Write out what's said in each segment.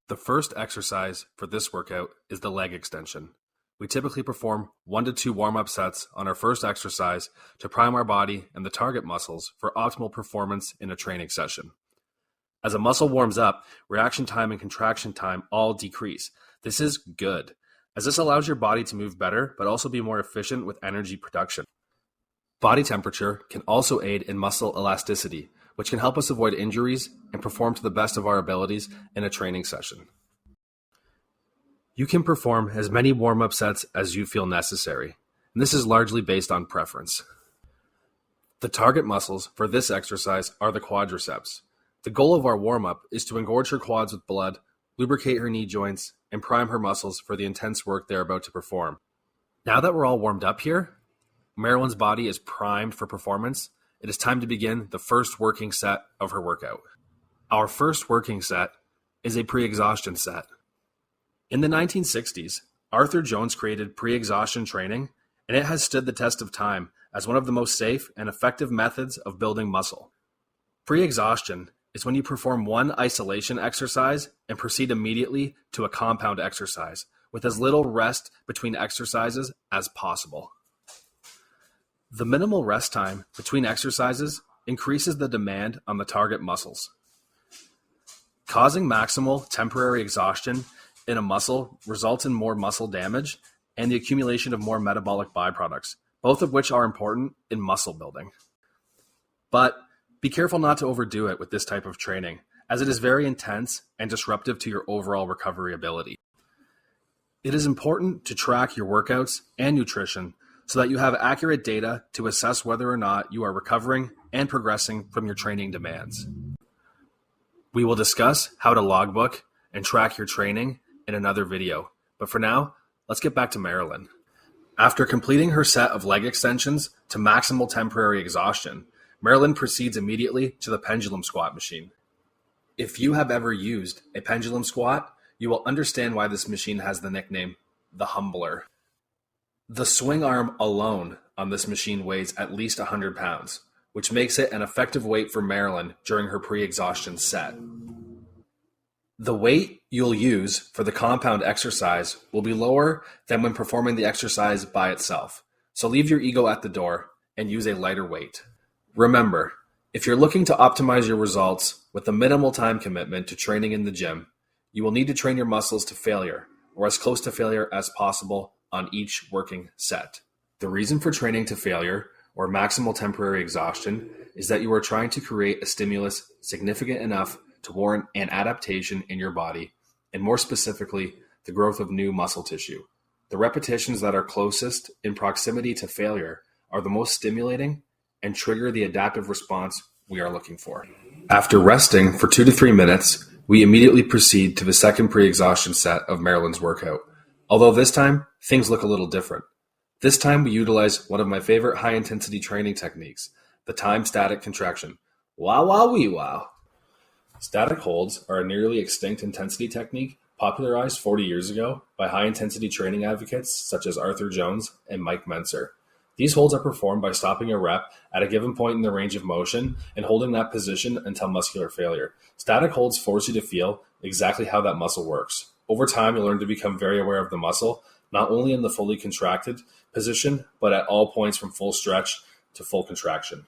The first exercise for this workout is the leg extension. We typically perform 1 to 2 warm-up sets on our first exercise to prime our body and the target muscles for optimal performance in a training session. As a muscle warms up, reaction time and contraction time all decrease. This is good, as this allows your body to move better, but also be more efficient with energy production. Body temperature can also aid in muscle elasticity, which can help us avoid injuries and perform to the best of our abilities in a training session. You can perform as many warm-up sets as you feel necessary, and this is largely based on preference. The target muscles for this exercise are the quadriceps. The goal of our warm-up is to engorge her quads with blood, lubricate her knee joints, and prime her muscles for the intense work they're about to perform. Now that we're all warmed up here, Marilyn's body is primed for performance. It is time to begin the first working set of her workout. Our first working set is a pre-exhaustion set. In the 1960s, Arthur Jones created pre-exhaustion training, and it has stood the test of time as one of the most safe and effective methods of building muscle. Pre-exhaustion is when you perform one isolation exercise and proceed immediately to a compound exercise with as little rest between exercises as possible. The minimal rest time between exercises increases the demand on the target muscles. Causing maximal temporary exhaustion in a muscle results in more muscle damage and the accumulation of more metabolic byproducts, both of which are important in muscle building. But be careful not to overdo it with this type of training, as it is very intense and disruptive to your overall recovery ability. It is important to track your workouts and nutrition so that you have accurate data to assess whether or not you are recovering and progressing from your training demands. We will discuss how to logbook and track your training in another video, but for now, let's get back to Marilyn. After completing her set of leg extensions to maximal temporary exhaustion, Marilyn proceeds immediately to the pendulum squat machine. If you have ever used a pendulum squat, you will understand why this machine has the nickname the Humbler. The swing arm alone on this machine weighs at least 100 pounds, which makes it an effective weight for Marilyn during her pre-exhaustion set. The weight you'll use for the compound exercise will be lower than when performing the exercise by itself, so leave your ego at the door and use a lighter weight. Remember, if you're looking to optimize your results with a minimal time commitment to training in the gym, you will need to train your muscles to failure, or as close to failure as possible on each working set. The reason for training to failure, or maximal temporary exhaustion, is that you are trying to create a stimulus significant enough to warrant an adaptation in your body, and more specifically, the growth of new muscle tissue. The repetitions that are closest in proximity to failure are the most stimulating and trigger the adaptive response we are looking for. After resting for 2 to 3 minutes, we immediately proceed to the second pre-exhaustion set of Marilyn's workout. Although this time, things look a little different. This time we utilize one of my favorite high-intensity training techniques, the time static contraction. Wow, wow, wee, wow. Static holds are a nearly extinct intensity technique popularized 40 years ago by high-intensity training advocates such as Arthur Jones and Mike Mentzer. These holds are performed by stopping a rep at a given point in the range of motion and holding that position until muscular failure. Static holds force you to feel exactly how that muscle works. Over time, you'll learn to become very aware of the muscle, not only in the fully contracted position, but at all points from full stretch to full contraction.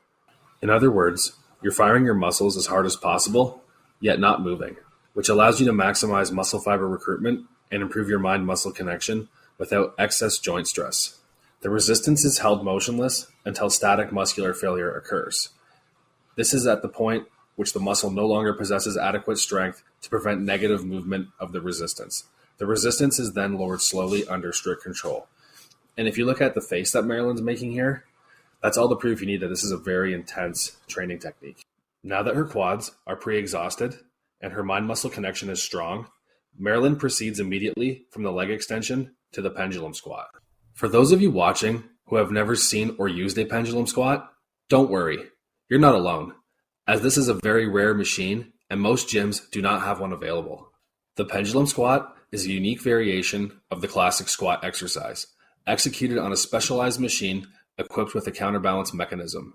In other words, you're firing your muscles as hard as possible, yet not moving, which allows you to maximize muscle fiber recruitment and improve your mind-muscle connection without excess joint stress. The resistance is held motionless until static muscular failure occurs. This is at the point which the muscle no longer possesses adequate strength to prevent negative movement of the resistance. The resistance is then lowered slowly under strict control. And if you look at the face that Marilyn's making here, that's all the proof you need that this is a very intense training technique. Now that her quads are pre-exhausted and her mind-muscle connection is strong, Marilyn proceeds immediately from the leg extension to the pendulum squat. For those of you watching who have never seen or used a pendulum squat, don't worry, you're not alone, as this is a very rare machine and most gyms do not have one available. The pendulum squat is a unique variation of the classic squat exercise, executed on a specialized machine equipped with a counterbalance mechanism.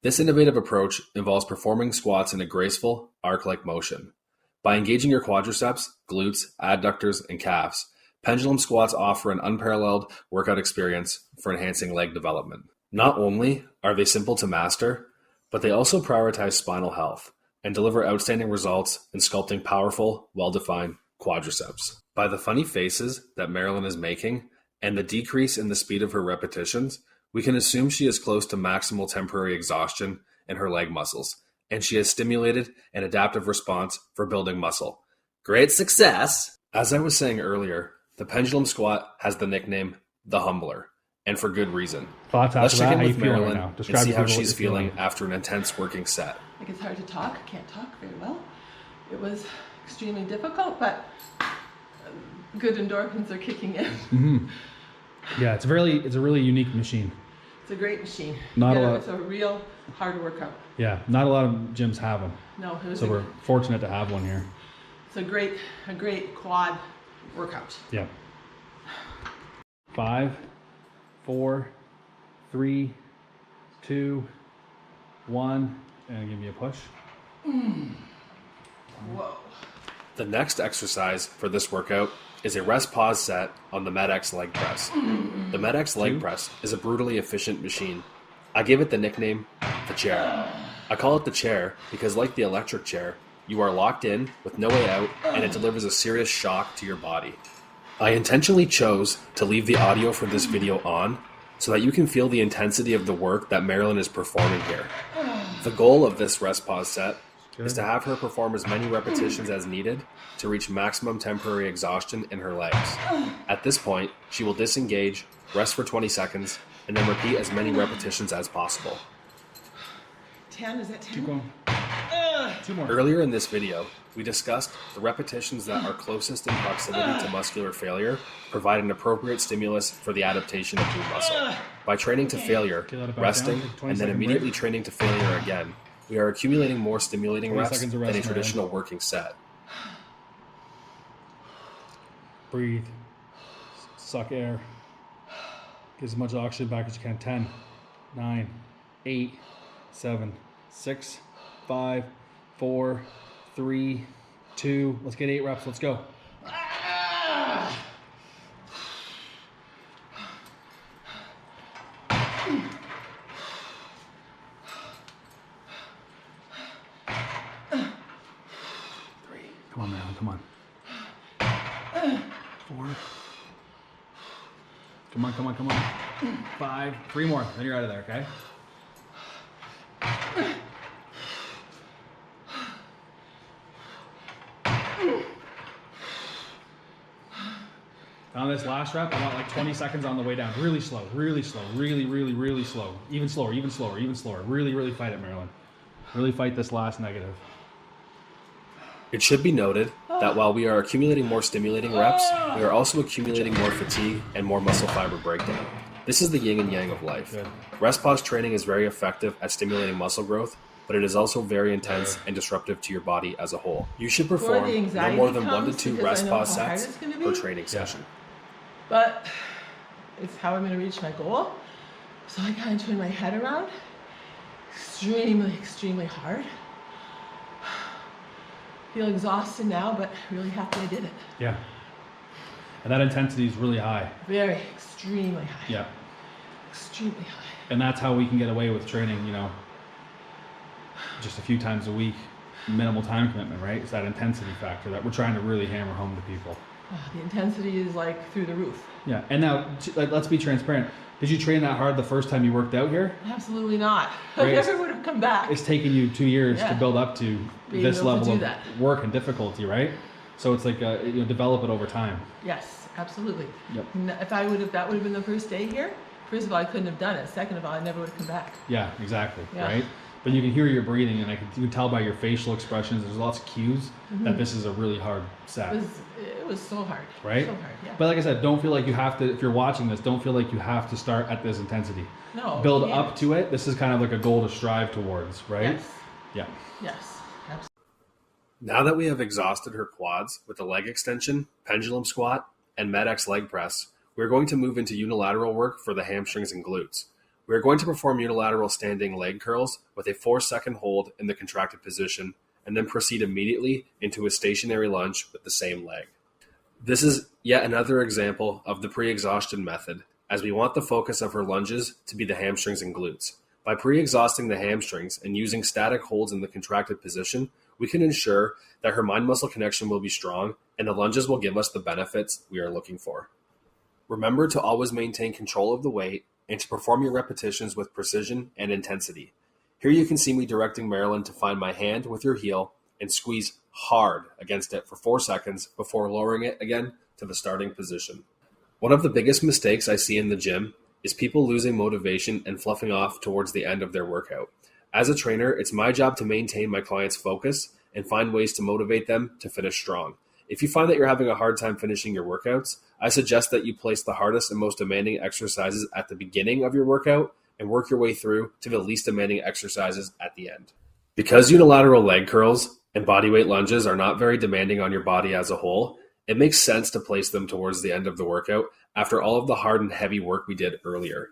This innovative approach involves performing squats in a graceful, arc-like motion. By engaging your quadriceps, glutes, adductors, and calves, pendulum squats offer an unparalleled workout experience for enhancing leg development. Not only are they simple to master, but they also prioritize spinal health and deliver outstanding results in sculpting powerful, well-defined quadriceps. By the funny faces that Marilyn is making and the decrease in the speed of her repetitions, we can assume she is close to maximal temporary exhaustion in her leg muscles, and she has stimulated an adaptive response for building muscle. Great success! As I was saying earlier, the pendulum squat has the nickname The Humbler, and for good reason. Let's check in with Marilyn and see how she's feeling after an intense working set. Like, it's hard to talk. I can't talk very well. It was extremely difficult, but good endorphins are kicking in. Mm-hmm. Yeah, it's a really unique machine. It's a great machine. It's a real hard workout. Yeah, not a lot of gyms have them. No, so we're fortunate to have one here. It's a great quad workout. Yep. 5, 4, 3, 2, 1, and give me a push. Whoa. The next exercise for this workout is a rest pause set on the MedX leg press. The MedX leg press is a brutally efficient machine. I give it the nickname, the chair. I call it the chair because, like the electric chair, you are locked in with no way out, and it delivers a serious shock to your body. I intentionally chose to leave the audio for this video on so that you can feel the intensity of the work that Marilyn is performing here. The goal of this rest pause set is to have her perform as many repetitions as needed to reach maximum temporary exhaustion in her legs. At this point, she will disengage, rest for 20 seconds, and then repeat as many repetitions as possible. 10, is that 10? Keep going. 2 more. Earlier in this video, we discussed the repetitions that are closest in proximity to muscular failure provide an appropriate stimulus for the adaptation of new muscle. By training to failure, resting, and then immediately training to failure again, we are accumulating more stimulating reps than a traditional working set. Breathe. Suck air. Get as much oxygen back as you can. 10, 9, 8, 7, 6, 5, 4, 3, 2. Let's get 8 reps. Let's go. Come on, Marilyn, come on. 4. Come on. 5. 3 more, then you're out of there, okay? On this last rep, I want like 20 seconds on the way down. Really slow, really slow, really slow. Even slower. Really fight it, Marilyn. Really fight this last negative. It should be noted that while we are accumulating more stimulating reps, we are also accumulating more fatigue and more muscle fiber breakdown. This is the yin and yang of life. Good. Rest pause training is very effective at stimulating muscle growth, but it is also very intense and disruptive to your body as a whole. You should perform no more than 1 to 2 rest pause sets per training session. But it's how I'm going to reach my goal. So I kind of turn my head around. Extremely hard. Feel exhausted now, but really happy I did it. Yeah. And that intensity is really high. Very, extremely high. Yeah. Extremely high. And that's how we can get away with training, just a few times a week, minimal time commitment, right? It's that intensity factor that we're trying to really hammer home to people. The intensity is like through the roof. Yeah. And now, let's be transparent. Did you train that hard the first time you worked out here? Absolutely not. Right. I never would have come back. It's taken you 2 years to build up to this level of that. work and difficulty, right? So it's like develop it over time. Yes, absolutely. Yep. If that would have been the first day here, first of all, I couldn't have done it. Second of all, I never would have come back. Yeah, exactly. Yeah. Right? But you can hear your breathing, and you can tell by your facial expressions. There's lots of cues that this is a really hard set. It was so hard. Right? So hard, yeah. But like I said, don't feel like you have to, if you're watching this, don't feel like you have to start at this intensity. No. Build up to it. This is kind of like a goal to strive towards, right? Yes. Yeah. Yes. Absolutely. Now that we have exhausted her quads with the leg extension, pendulum squat, and MedX leg press, we're going to move into unilateral work for the hamstrings and glutes. We are going to perform unilateral standing leg curls with a 4-second hold in the contracted position and then proceed immediately into a stationary lunge with the same leg. This is yet another example of the pre-exhaustion method, as we want the focus of her lunges to be the hamstrings and glutes. By pre-exhausting the hamstrings and using static holds in the contracted position, we can ensure that her mind-muscle connection will be strong and the lunges will give us the benefits we are looking for. Remember to always maintain control of the weight and to perform your repetitions with precision and intensity. Here you can see me directing Marilyn to find my hand with your heel and squeeze hard against it for 4 seconds before lowering it again to the starting position. One of the biggest mistakes I see in the gym is people losing motivation and fluffing off towards the end of their workout. As a trainer, it's my job to maintain my clients' focus and find ways to motivate them to finish strong. If you find that you're having a hard time finishing your workouts, I suggest that you place the hardest and most demanding exercises at the beginning of your workout and work your way through to the least demanding exercises at the end. Because unilateral leg curls and bodyweight lunges are not very demanding on your body as a whole, it makes sense to place them towards the end of the workout after all of the hard and heavy work we did earlier.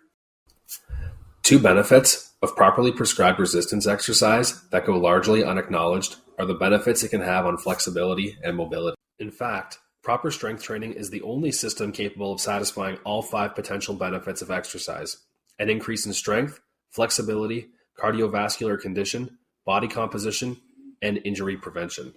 2 benefits of properly prescribed resistance exercise that go largely unacknowledged are the benefits it can have on flexibility and mobility. In fact, proper strength training is the only system capable of satisfying all 5 potential benefits of exercise: an increase in strength, flexibility, cardiovascular condition, body composition, and injury prevention.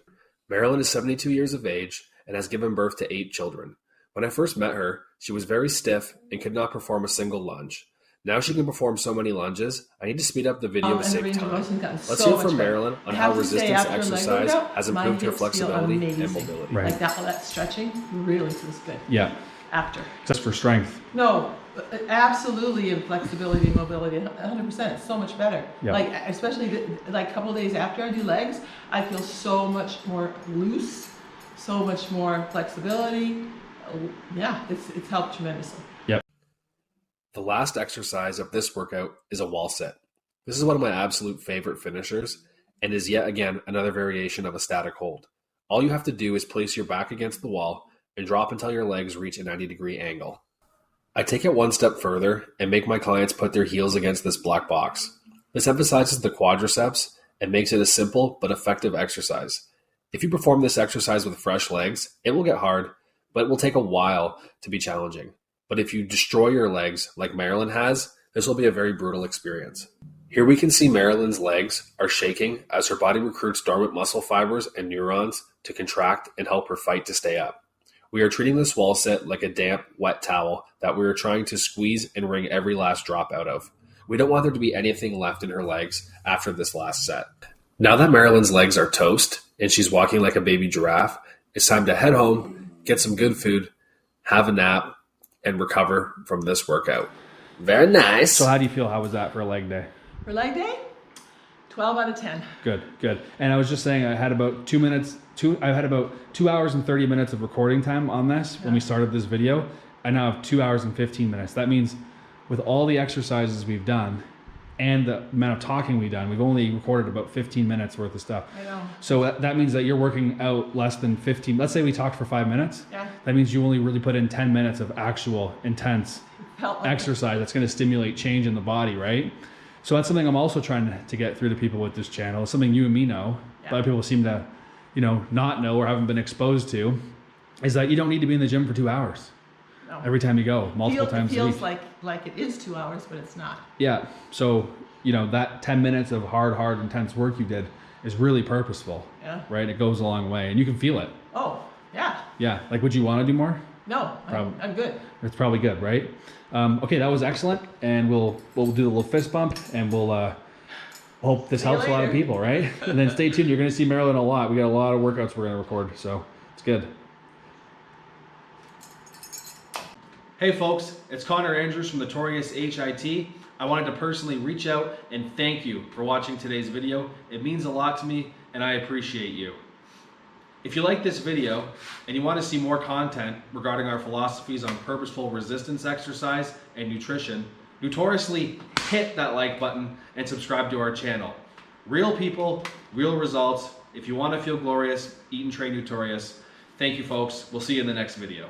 Marilyn is 72 years of age and has given birth to 8 children. When I first met her, she was very stiff and could not perform a single lunge. Now she can perform so many lunges. I need to speed up the video to save time. Let's hear from Marilyn on how resistance exercise has improved her flexibility and mobility. Right. Like that stretching really feels good. Yeah. After. Just for strength. No, absolutely in flexibility and mobility, 100%. It's so much better. Yeah. Like especially like a couple of days after I do legs, I feel so much more loose, so much more flexibility. Yeah, it's helped tremendously. Yep. The last exercise of this workout is a wall sit. This is one of my absolute favorite finishers and is yet again another variation of a static hold. All you have to do is place your back against the wall and drop until your legs reach a 90-degree angle. I take it one step further and make my clients put their heels against this black box. This emphasizes the quadriceps and makes it a simple but effective exercise. If you perform this exercise with fresh legs, it will get hard, but it will take a while to be challenging. But if you destroy your legs like Marilyn has, this will be a very brutal experience. Here we can see Marilyn's legs are shaking as her body recruits dormant muscle fibers and neurons to contract and help her fight to stay up. We are treating this wall sit like a damp, wet towel that we are trying to squeeze and wring every last drop out of. We don't want there to be anything left in her legs after this last set. Now that Marilyn's legs are toast and she's walking like a baby giraffe, it's time to head home, get some good food, have a nap, and recover from this workout. Very nice. So how do you feel? How was that for a leg day? For leg day, 12 out of 10. Good, good. And I was just saying I had about 2 hours and 30 minutes of recording time on this when we started this video. I now have 2 hours and 15 minutes. That means with all the exercises we've done and the amount of talking we've done, we've only recorded about 15 minutes worth of stuff. I know. So that means that you're working out less than 15. Let's say we talked for 5 minutes. Yeah. That means you only really put in 10 minutes of actual intense Felt like exercise that's going to stimulate change in the body, right? So that's something I'm also trying to get through to people with this channel. It's something you and me know. Yeah. A lot of people seem to, not know or haven't been exposed to, is that you don't need to be in the gym for 2 hours. No. Every time you go, multiple times a week. It feels like it is 2 hours, but it's not. Yeah. So, that 10 minutes of hard, intense work you did is really purposeful. Yeah. Right? It goes a long way and you can feel it. Oh, yeah. Yeah. Like, would you want to do more? No, I'm good. It's probably good, right? Okay, that was excellent. And we'll do the little fist bump and we'll hope this helps a lot of people, right? And then stay tuned. You're going to see Marilyn a lot. We got a lot of workouts we're going to record, so it's good. Hey folks, it's Connor Andrews from notorious.h.i.t. I wanted to personally reach out and thank you for watching today's video. It means a lot to me and I appreciate you. If you like this video and you want to see more content regarding our philosophies on purposeful resistance exercise and nutrition, notoriously hit that like button and subscribe to our channel. Real people, real results. If you want to feel glorious, eat and train notorious. Thank you folks. We'll see you in the next video.